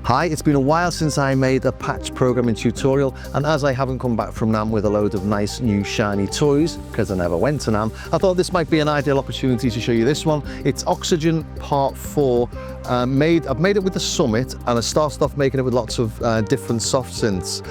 Hi, it's been a while since I made a patch programming tutorial, and as I haven't come back from NAMM with a load of nice new shiny toys, because I never went to NAMM, I thought this might be an ideal opportunity to show you this one. It's Oxygene Part 4. I've made it with the Summit, and I started off making it with lots of different soft synths,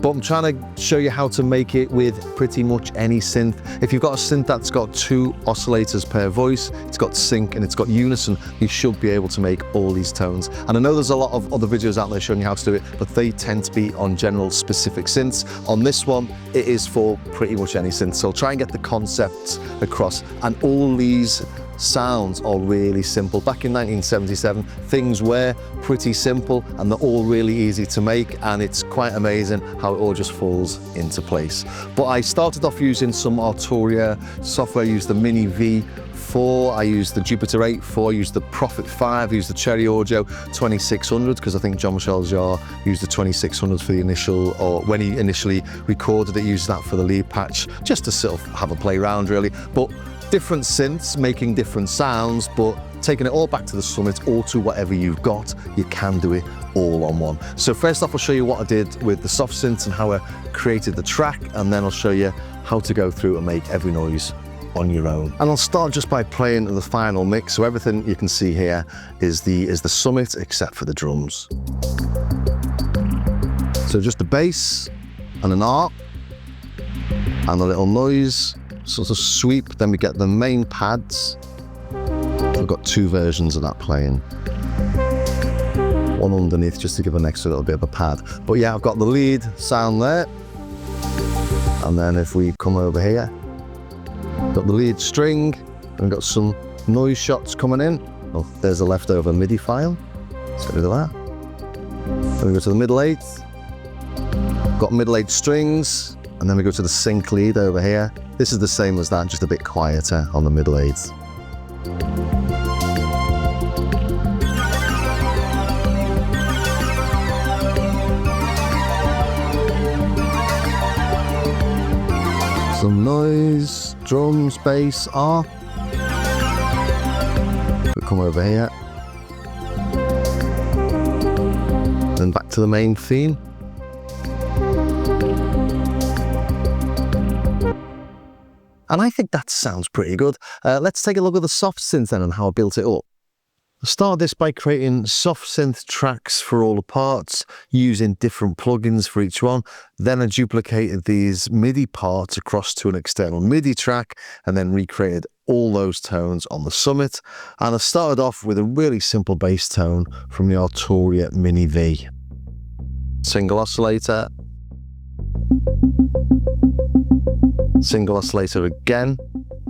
but I'm trying to show you how to make it with pretty much any synth. If you've got a synth that's got 2 oscillators per voice, it's got sync and it's got unison, you should be able to make all these tones. And I know there's a lot of other videos out there showing you how to do it, but they tend to be on general specific synths. On this one, it is for pretty much any synth. So I'll try and get the concepts across, and all these sounds are really simple. Back in 1977, things were pretty simple and they're all really easy to make, and it's quite amazing how it all just falls into place. But I started off using some Arturia software. I used the Mini V4, I used the Jupiter 8.4, I used the Prophet 5, I used the Cherry Audio 2600, because I think Jean Michel Jarres used the 2600 for the initial, or when he initially recorded it, used that for the lead patch, just to sort of have a play around really. But different synths making different sounds, but taking it all back to the Summit or to whatever you've got, you can do it all on one. So first off, I'll show you what I did with the soft synths and how I created the track, and then I'll show you how to go through and make every noise on your own. And I'll start just by playing the final mix. So everything you can see here is the Summit except for the drums. So just the bass and an arp and a little noise sort of sweep. Then we get the main pads. We've got 2 versions of that playing. One underneath just to give an extra little bit of a pad. But yeah, I've got the lead sound there. And then if we come over here, got the lead string, and we've got some noise shots coming in. Oh, there's a leftover MIDI file. Let's get rid of that. Then we go to the middle 8th. Got middle 8 strings, and then we go to the sync lead over here. This is the same as that, just a bit quieter on the middle 8th. Some noise, drums, bass, arp. We come over here. Then back to the main theme. And I think that sounds pretty good. Let's take a look at the soft synth then and how I built it up. I started this by creating soft synth tracks for all the parts, using different plugins for each one. Then I duplicated these MIDI parts across to an external MIDI track, and then recreated all those tones on the Summit. And I started off with a really simple bass tone from the Arturia Mini V. Single oscillator. Single oscillator again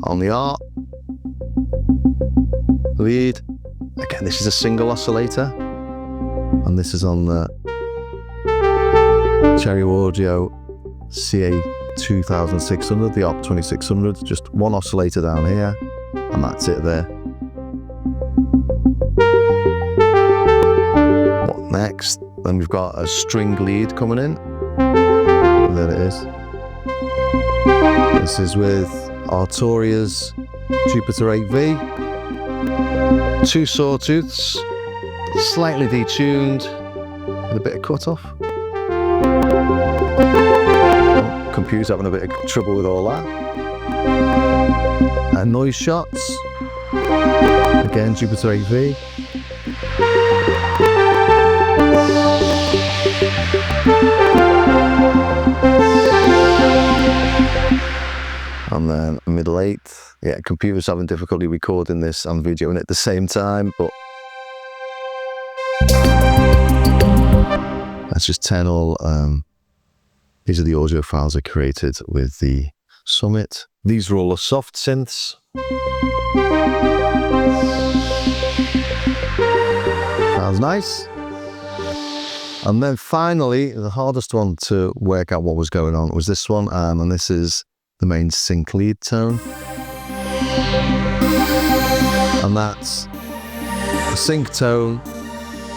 on the arp. Lead. Again, this is a single oscillator, and this is on the Cherry Audio CA2600, the ARP 2600, just one oscillator down here, and that's it there. What next? Then we've got a string lead coming in, and there it is. This is with Arturia's Jupiter 8V. 2 sawtooths, slightly detuned, with a bit of cutoff. Oh, computer's having a bit of trouble with all that. And noise shots. Again, Jupiter 8V. And then middle 8th. Yeah, computer's having difficulty recording this and videoing it at the same time, but let's just turn all, these are the audio files I created with the Summit. These are all the soft synths. Sounds nice. And then finally, the hardest one to work out what was going on was this one, and this is the main sync lead tone. And that's a sync tone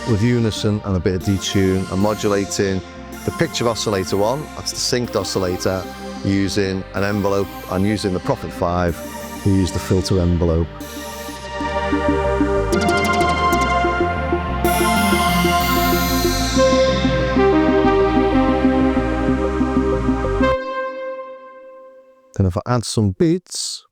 with unison and a bit of detune, and modulating the picture oscillator 1, that's the synced oscillator, using an envelope, and using the Prophet 5, we use the filter envelope. Then if I add some beats,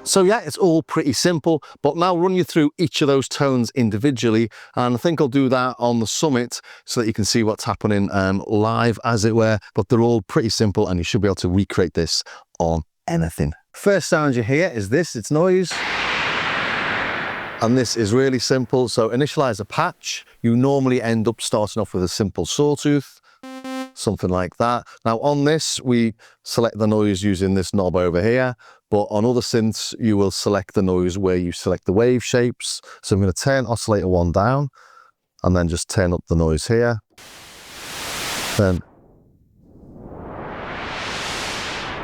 so yeah, it's all pretty simple, but now I'll run you through each of those tones individually, and I think I'll do that on the Summit so that you can see what's happening live, as it were, but they're all pretty simple and you should be able to recreate this on anything. First sound you hear is this, it's noise. And this is really simple, so initialize a patch. You normally end up starting off with a simple sawtooth, something like that. Now on this, we select the noise using this knob over here, but on other synths, you will select the noise where you select the wave shapes. So I'm going to turn oscillator 1 down, and then just turn up the noise here. Then,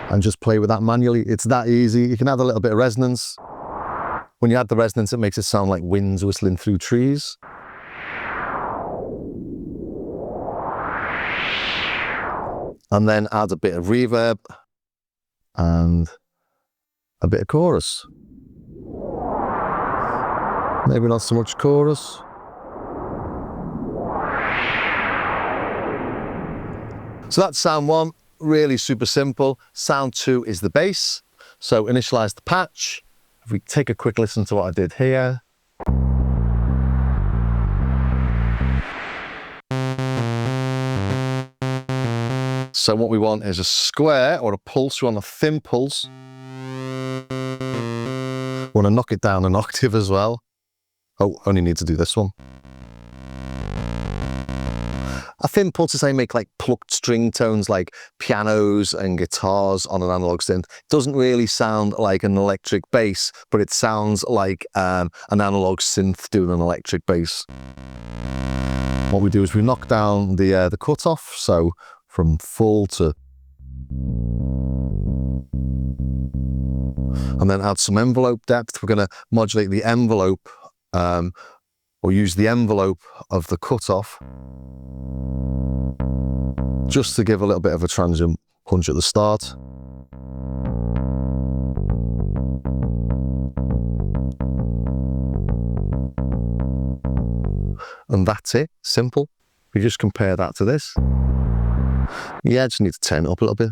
and just play with that manually. It's that easy. You can add a little bit of resonance. When you add the resonance, it makes it sound like winds whistling through trees. And then add a bit of reverb and a bit of chorus. Maybe not so much chorus. So that's sound 1, really super simple. Sound 2 is the bass. So initialize the patch. If we take a quick listen to what I did here. So what we want is a square or a pulse. We want a thin pulse. We want to knock it down an octave as well. Oh, only need to do this one. A thin pulse is how you make like plucked string tones like pianos and guitars on an analog synth. It doesn't really sound like an electric bass, but it sounds like an analog synth doing an electric bass. What we do is we knock down the cutoff, so from full to, and then add some envelope depth. We're going to modulate the envelope, or use the envelope of the cutoff, just to give a little bit of a transient punch at the start. And that's it, simple. We just compare that to this. Yeah, just need to turn it up a little bit.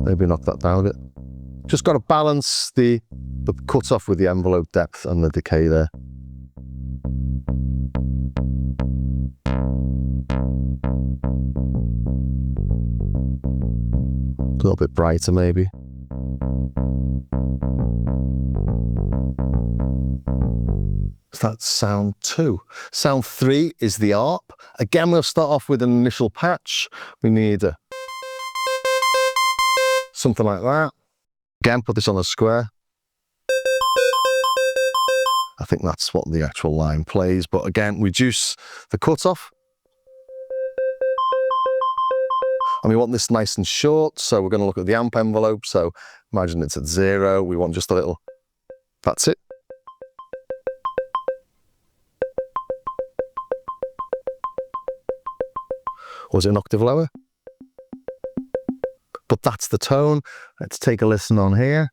Maybe knock that down a bit. Just got to balance the cutoff with the envelope depth and the decay there. A little bit brighter maybe. So that's sound 2. Sound 3 is the arp. Again, we'll start off with an initial patch. We need something like that. Again, put this on a square. I think that's what the actual line plays, but again, reduce the cutoff. And we want this nice and short, so we're going to look at the amp envelope. So imagine it's at 0. We want just a little, that's it. Or is it an octave lower? But that's the tone. Let's take a listen on here.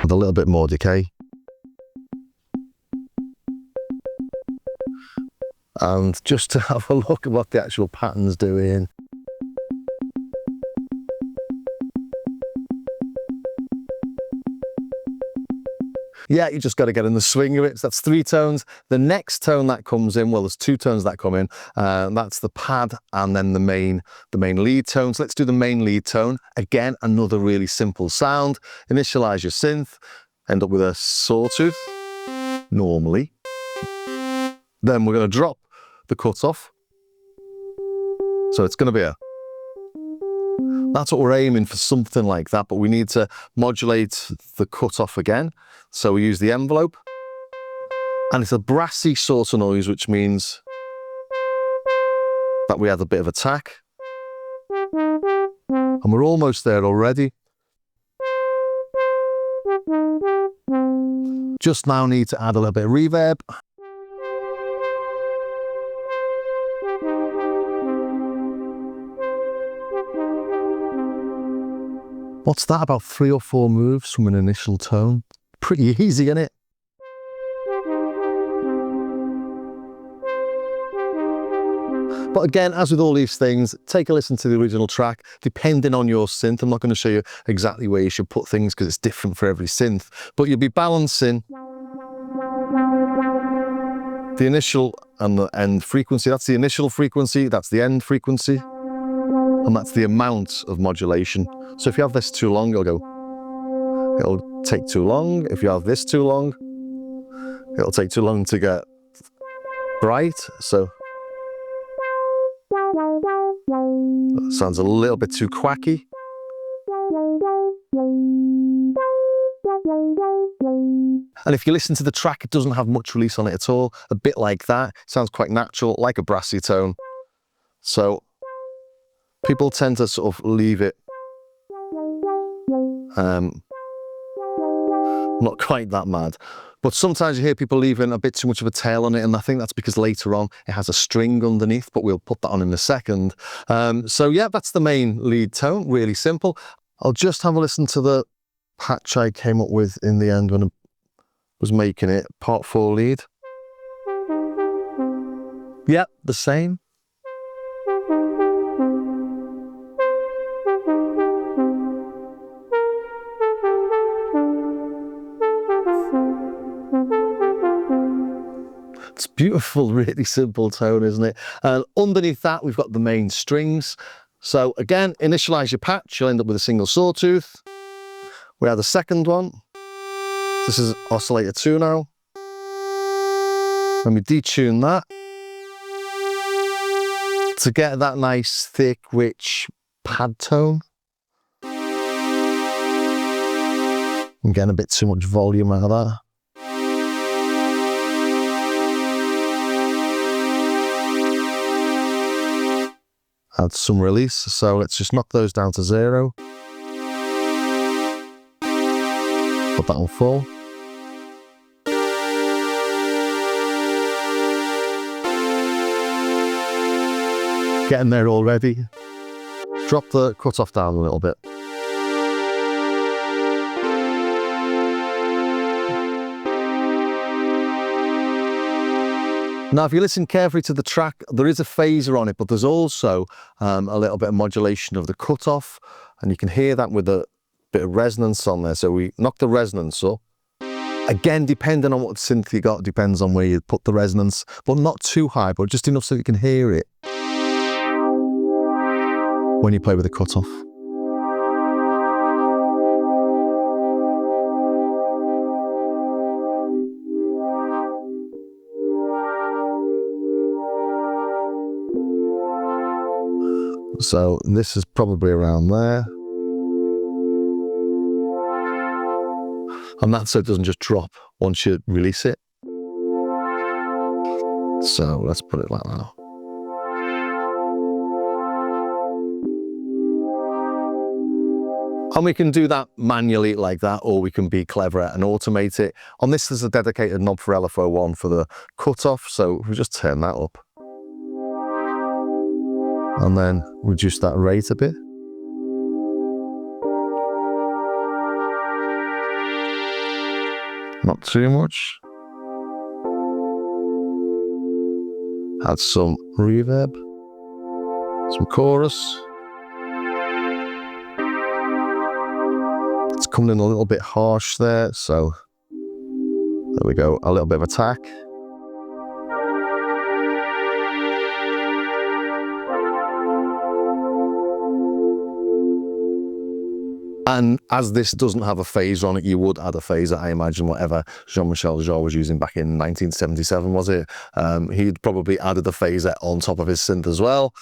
With a little bit more decay. And just to have a look at what the actual pattern's doing. Yeah, you just got to get in the swing of it. So that's 3 tones. The next tone that comes in, well, there's 2 tones that come in. That's the pad and then the main lead tone. So let's do the main lead tone. Again, another really simple sound. Initialize your synth. End up with a sawtooth, normally. Then we're going to drop the cutoff. So it's going to be a, that's what we're aiming for, something like that, but we need to modulate the cutoff again. So we use the envelope, and it's a brassy sort of noise, which means that we have a bit of attack. And we're almost there already. Just now need to add a little bit of reverb. What's that, about 3 or 4 moves from an initial tone? Pretty easy, isn't it? But again, as with all these things, take a listen to the original track, depending on your synth. I'm not going to show you exactly where you should put things because it's different for every synth, but you'll be balancing the initial and the end frequency. That's the initial frequency, that's the end frequency, and that's the amount of modulation. So if you have this too long, it'll take too long. If you have this too long, it'll take too long to get bright. So that sounds a little bit too quacky. And if you listen to the track, it doesn't have much release on it at all. A bit like that. Sounds quite natural, like a brassy tone. So people tend to sort of leave it not quite that mad. But sometimes you hear people leaving a bit too much of a tail on it, and I think that's because later on it has a string underneath, but we'll put that on in a second. So yeah, that's the main lead tone, really simple. I'll just have a listen to the patch I came up with in the end when I was making it, part 4 lead. Yep, the same. It's beautiful, really simple tone, isn't it? And underneath that, we've got the main strings. So again, initialize your patch, you'll end up with a single sawtooth. We have the second one. This is oscillator 2 now. When we detune that, to get that nice, thick, rich pad tone. I'm getting a bit too much volume out of that. Add some release, so let's just knock those down to 0. Put that on full. Getting there already. Drop the cutoff down a little bit. Now, if you listen carefully to the track, there is a phaser on it, but there's also a little bit of modulation of the cutoff, and you can hear that with a bit of resonance on there. So we knock the resonance up. Again, depending on what synth you got, depends on where you put the resonance, but not too high, but just enough so you can hear it when you play with the cutoff. So this is probably around there. And that's so it doesn't just drop once you release it. So let's put it like that. And we can do that manually like that, or we can be clever and automate it. On this, there's a dedicated knob for LFO1 for the cutoff, so we just turn that up. And then reduce that rate a bit. Not too much. Add some reverb, some chorus. It's coming in a little bit harsh there, so there we go, a little bit of attack. And as this doesn't have a phaser on it, you would add a phaser, I imagine, whatever Jean Michel Jarres was using back in 1977, was it? He'd probably added a phaser on top of his synth as well.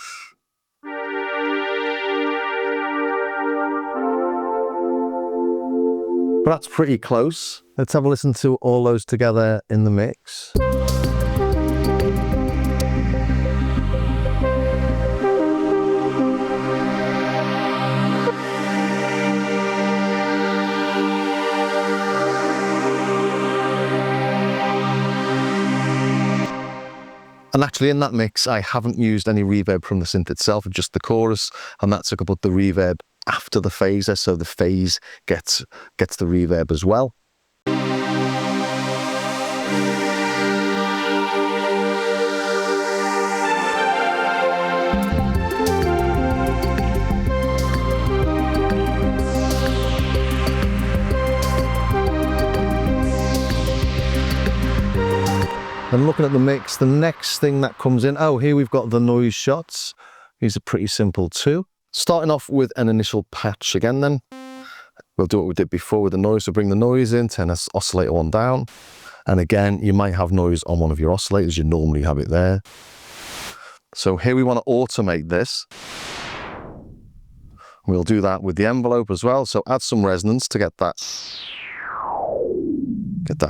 But that's pretty close. Let's have a listen to all those together in the mix. And actually in that mix, I haven't used any reverb from the synth itself, just the chorus, and that's I could put the reverb after the phaser, so the phase gets the reverb as well. And looking at the mix, the next thing that comes in, oh, here we've got the noise shots. These are pretty simple too. Starting off with an initial patch again then. We'll do what we did before with the noise. So bring the noise in, turn this oscillator one down. And again, you might have noise on one of your oscillators. You normally have it there. So here we want to automate this. We'll do that with the envelope as well. So add some resonance to get that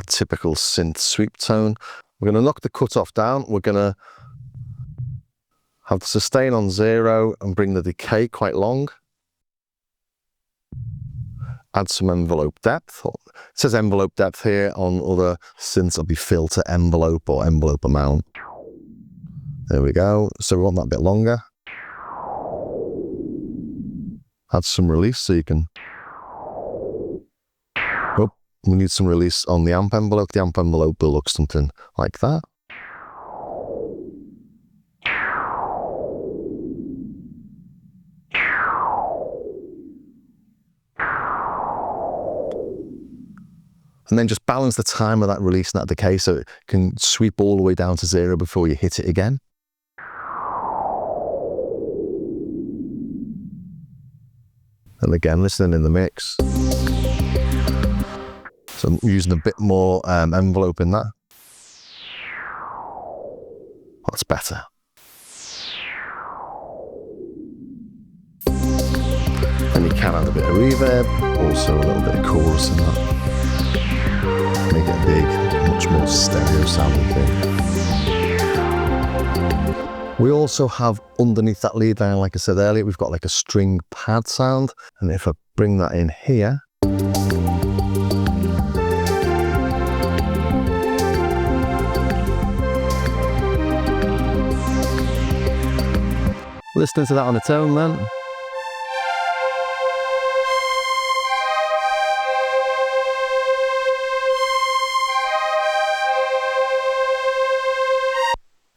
typical synth sweep tone. We're going to knock the cutoff down. We're going to have the sustain on 0 and bring the decay quite long. Add some envelope depth. It says envelope depth here. On other synths it'll be filter envelope or envelope amount. There we go. So we want that a bit longer. Add some release so you can... Oh, we need some release on the amp envelope. The amp envelope will look something like that. And then just balance the time of that release and that decay so it can sweep all the way down to 0 before you hit it again. And again, listening in the mix. So I'm using a bit more envelope in that. That's better. And you can add a bit of reverb, also a little bit of chorus in that. Make it a big, much more stereo sounding thing. We also have underneath that lead line, like I said earlier, we've got like a string pad sound. And if I bring that in here, listening to that on its own then.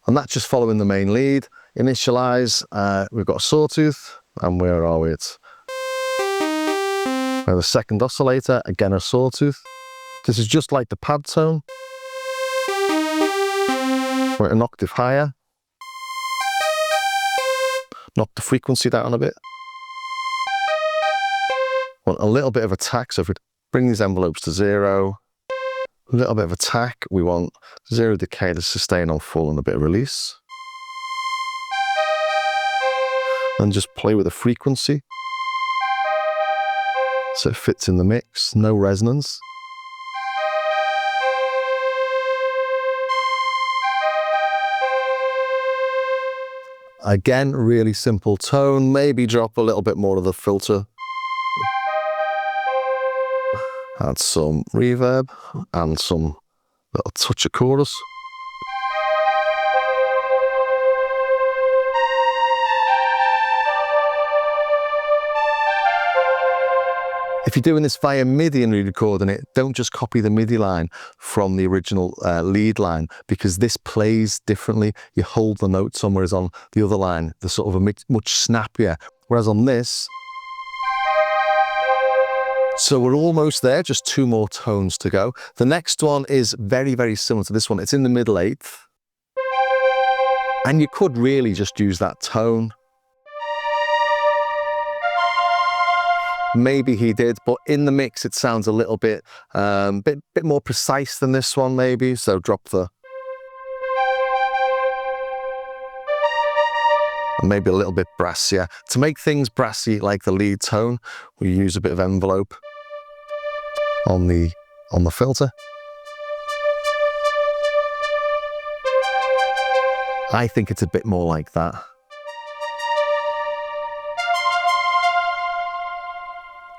And that's just following the main lead. Initialize, we've got a sawtooth, and where are we? We have a second oscillator, again a sawtooth. This is just like the pad tone. We're an octave higher. Knock the frequency down a bit. Want a little bit of attack, so if we bring these envelopes to 0, a little bit of attack, we want 0 decay to sustain on full and a bit of release. And just play with the frequency so it fits in the mix, no resonance. Again, really simple tone, maybe drop a little bit more of the filter. Add some reverb and some little touch of chorus. If you're doing this via MIDI and re-recording it, don't just copy the MIDI line from the original lead line, because this plays differently. You hold the note somewhere, as on the other line, the sort of a much snappier. Whereas on this, so we're almost there, just 2 more tones to go. The next one is very, very similar to this one. It's in the middle 8th. And you could really just use that tone. Maybe he did, but in the mix it sounds a little bit bit more precise than this one maybe, so drop the... And maybe a little bit brassier. To make things brassy like the lead tone, we use a bit of envelope on the filter. I think it's a bit more like that.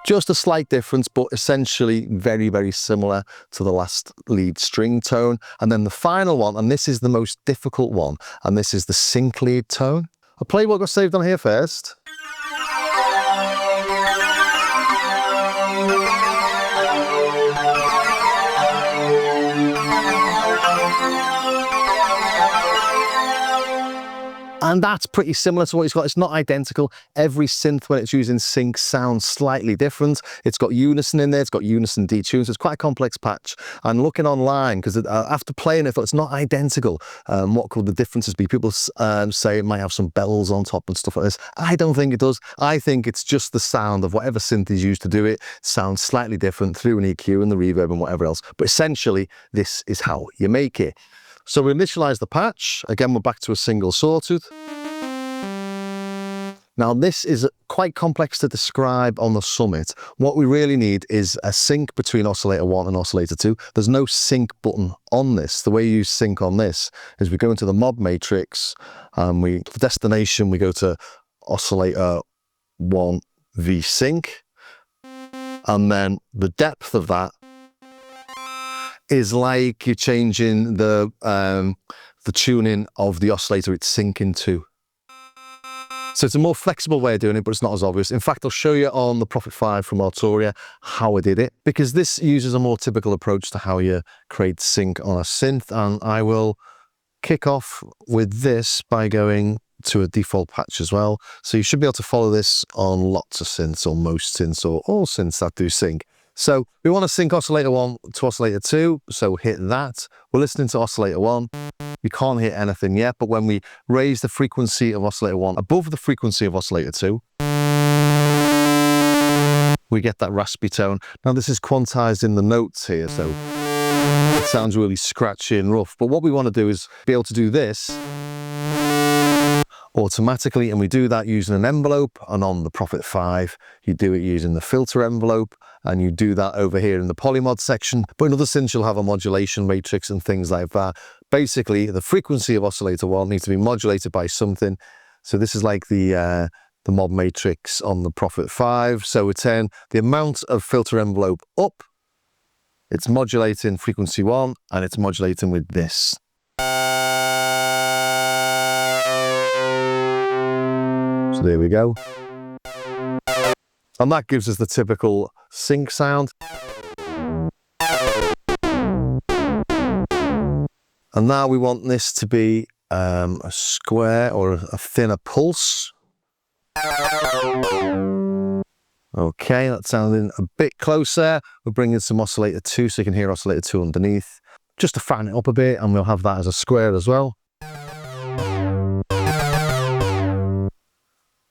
Just a slight difference, but essentially very, very similar to the last lead string tone. And then the final one, and this is the most difficult one, and this is the sync lead tone. I'll play what got saved on here first. And that's pretty similar to what it's got. It's not identical. Every synth, when it's using sync, sounds slightly different. It's got unison in there. It's got unison detunes. It's quite a complex patch. And looking online, because after playing it, I thought it's not identical. What could the differences be? People say it might have some bells on top and stuff like this. I don't think it does. I think it's just the sound of whatever synth is used to do it. Sounds slightly different through an EQ and the reverb and whatever else. But essentially, this is how you make it. So we initialize the patch. Again, we're back to a single sawtooth. Now this is quite complex to describe on the Summit. What we really need is a sync between oscillator 1 and oscillator 2. There's no sync button on this. The way you use sync on this is we go into the mod matrix, and for destination, we go to oscillator 1 vsync, and then the depth of that is like you're changing the tuning of the oscillator it's syncing to. So it's a more flexible way of doing it, but it's not as obvious. In fact, I'll show you on the Prophet 5 from Arturia how I did it, because this uses a more typical approach to how you create sync on a synth. And I will kick off with this by going to a default patch as well. So you should be able to follow this on lots of synths, or most synths, or all synths that do sync. So we want to sync oscillator 1 to oscillator 2, so hit that. We're listening to oscillator 1. We can't hit anything yet, but when we raise the frequency of oscillator 1 above the frequency of oscillator 2, we get that raspy tone. Now this is quantized in the notes here, so it sounds really scratchy and rough. But what we want to do is be able to do this automatically, and we do that using an envelope. And on the Prophet 5, you do it using the filter envelope, and you do that over here in the polymod section. But in other synths, you'll have a modulation matrix and things like that. Basically, the frequency of oscillator 1 needs to be modulated by something. So this is like the mod matrix on the Prophet 5. So we turn the amount of filter envelope up. It's modulating frequency 1, and it's modulating with this. So there we go. And that gives us the typical sync sound. And now we want this to be a square or a thinner pulse. Okay, that's sounding a bit closer. We're bringing some oscillator 2 so you can hear oscillator 2 underneath. Just to fatten it up a bit, and we'll have that as a square as well.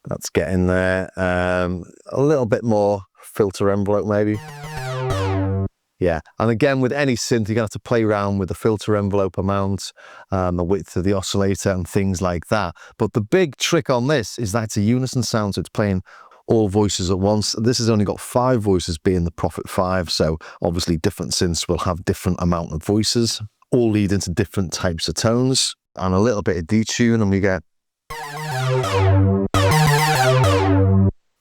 That's getting there. A little bit more filter envelope maybe. Yeah, and again with any synth, you're going to have to play around with the filter envelope amount, the width of the oscillator and things like that. But the big trick on this is that it's a unison sound, so it's playing all voices at once. This has only got 5 voices, being the Prophet 5, so obviously different synths will have different amount of voices, all leading to different types of tones, and a little bit of detune, and we get...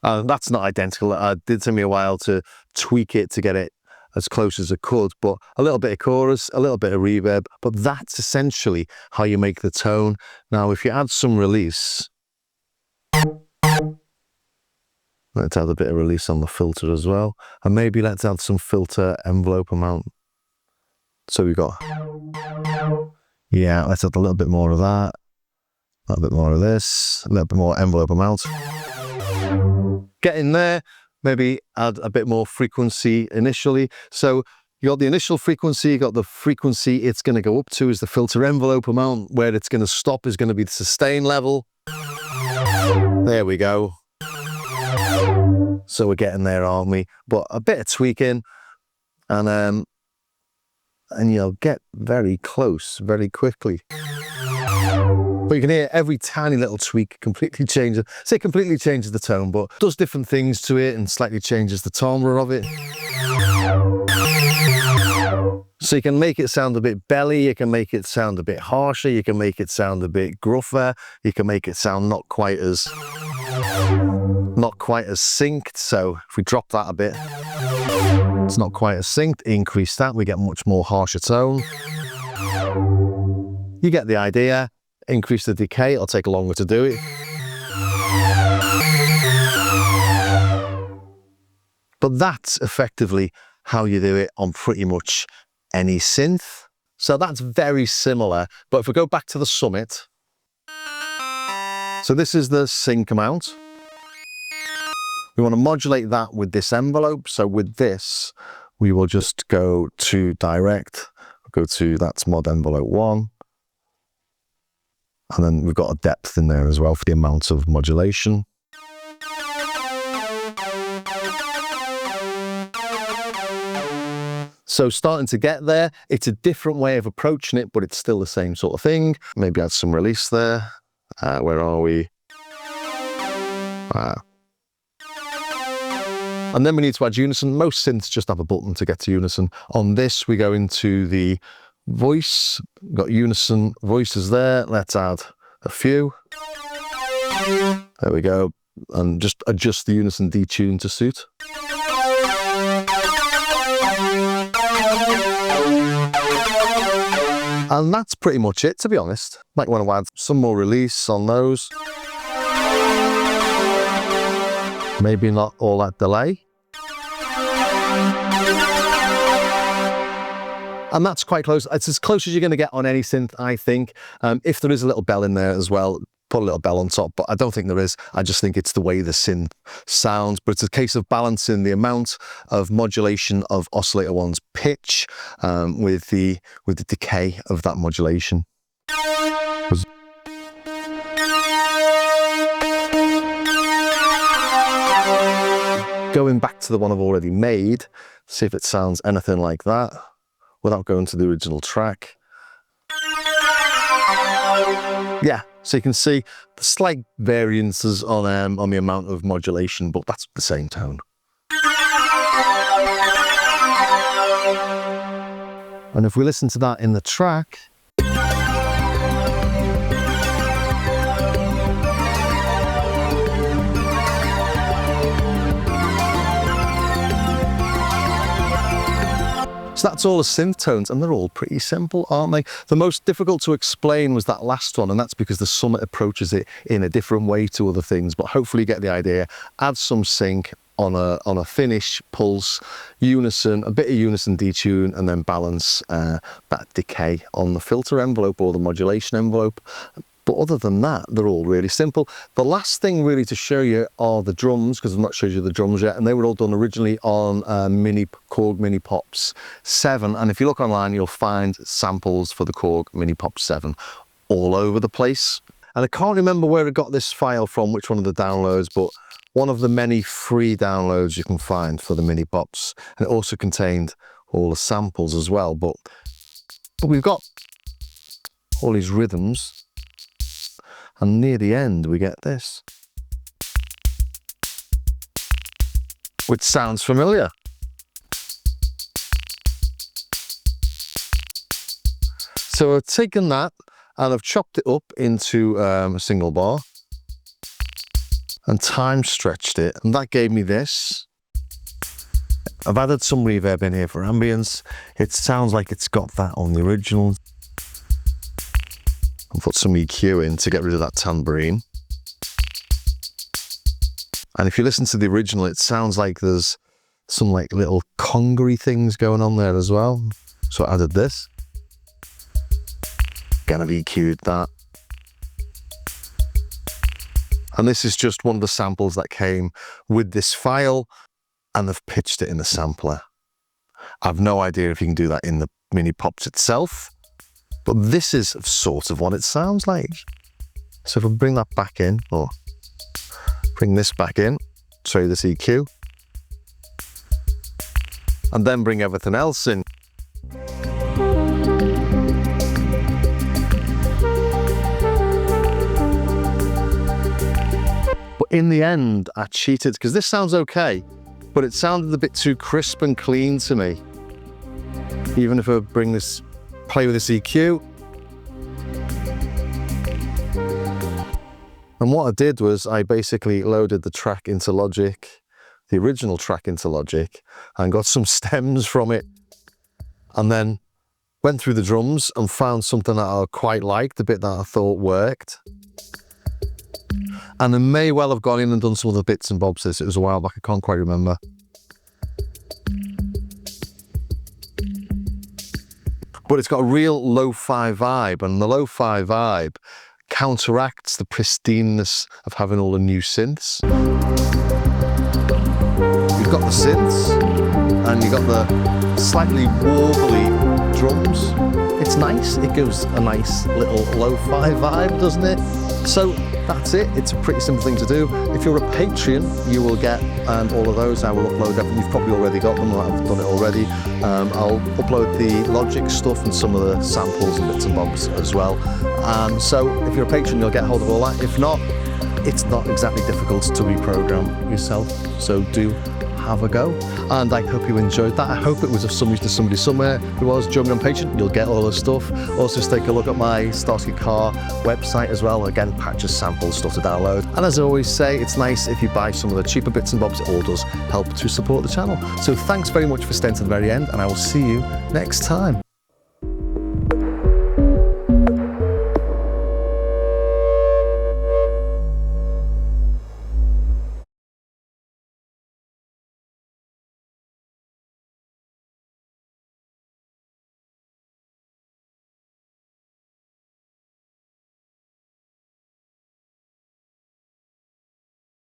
that's not identical. It did take me a while to tweak it to get it as close as I could, but a little bit of chorus, a little bit of reverb, but that's essentially how you make the tone. Now, if you add some release, let's add a bit of release on the filter as well, and maybe let's add some filter envelope amount. So we've got, yeah, let's add a little bit more of that, a little bit more of this, a little bit more envelope amount. Get in there, maybe add a bit more frequency initially. So you got the initial frequency, you got the frequency it's going to go up to is the filter envelope amount. Where it's going to stop is going to be the sustain level. There we go. So we're getting there, aren't we? But a bit of tweaking, and you'll get very close very quickly. But you can hear every tiny little tweak completely changes. Say it completely changes the tone, but does different things to it and slightly changes the timbre of it. So you can make it sound a bit belly, you can make it sound a bit harsher, you can make it sound a bit gruffer, you can make it sound not quite as synced. So if we drop that a bit, it's not quite as synced. Increase that, we get much more harsher tone. You get the idea. Increase the decay, it'll take longer to do it. But that's effectively how you do it on pretty much any synth. So that's very similar. But if we go back to the Summit, So this is the sync amount. We want to modulate that with this envelope. So with this, we will just go to direct, go to that's mod envelope 1. And then we've got a depth in there as well for the amount of modulation. So starting to get there, it's a different way of approaching it, but it's still the same sort of thing. Maybe add some release there. Where are we? And then we need to add unison. Most synths just have a button to get to unison. On this, we go into the voice. We've got unison voices there. Let's add a few. There we go. And just adjust the unison detune to suit. And that's pretty much it, to be honest. Might want to add some more release on those. Maybe not all that delay. And that's quite close. It's as close as you're going to get on any synth, I think. If there is a little bell in there as well, put a little bell on top, but I don't think there is. I just think it's the way the synth sounds. But it's a case of balancing the amount of modulation of oscillator 1's pitch with the decay of that modulation. Going back to the one I've already made, see if it sounds anything like that without going to the original track. Yeah, so you can see the slight variances on the amount of modulation, but that's the same tone. And if we listen to that in the track, so that's all the synth tones, and they're all pretty simple, aren't they? The most difficult to explain was that last one, and that's because the Summit approaches it in a different way to other things, but hopefully you get the idea. Add some sync on a finish, pulse, unison, a bit of unison detune, and then balance that decay on the filter envelope or the modulation envelope. But other than that, they're all really simple. The last thing really to show you are the drums, because I've not showed you the drums yet, and they were all done originally on Korg Mini Pops 7. And if you look online, you'll find samples for the Korg Mini Pops 7 all over the place. And I can't remember where I got this file from, which one of the downloads, but one of the many free downloads you can find for the Mini Pops. And it also contained all the samples as well. But we've got all these rhythms. And near the end, we get this, which sounds familiar. So I've taken that and I've chopped it up into a single bar and time stretched it, and that gave me this. I've added some reverb in here for ambience. It sounds like it's got that on the original. And put some EQ in to get rid of that tambourine. And if you listen to the original, it sounds like there's some like little congery things going on there as well. So I added this. Again, I've EQ'd that. And this is just one of the samples that came with this file, and they've pitched it in the sampler. I've no idea if you can do that in the Mini Pops itself. But this is sort of what it sounds like. So if we bring that back in, or bring this back in, show you this EQ, and then bring everything else in. But in the end, I cheated, because this sounds okay, but it sounded a bit too crisp and clean to me. Even if I bring this, play with this EQ. And what I did was I basically loaded the track into Logic, the original track into Logic, and got some stems from it, and then went through the drums and found something that I quite liked, the bit that I thought worked. And I may well have gone in and done some other bits and bobs. It was a while back, I can't quite remember. But it's got a real lo-fi vibe, and the lo-fi vibe counteracts the pristineness of having all the new synths. You've got the synths, and you've got the slightly warbly drums. It's nice, it gives a nice little lo-fi vibe, doesn't it? So that's it, it's a pretty simple thing to do. If you're a Patreon, you will get all of those. I will upload everything. You've probably already got them, I've done it already. I'll upload the Logic stuff and some of the samples and bits and bobs as well. So if you're a patron, you'll get hold of all that. If not, it's not exactly difficult to reprogram yourself, so do have a go. And I hope you enjoyed that. I hope it was of some use to somebody somewhere who was. Join me on Patreon, you'll get all the stuff. Also, just take a look at my Starsky Car website as well. Again, patches, samples, stuff to download. And as I always say, it's nice if you buy some of the cheaper bits and bobs. It all does help to support the channel. So thanks very much for staying to the very end, and I will see you next time.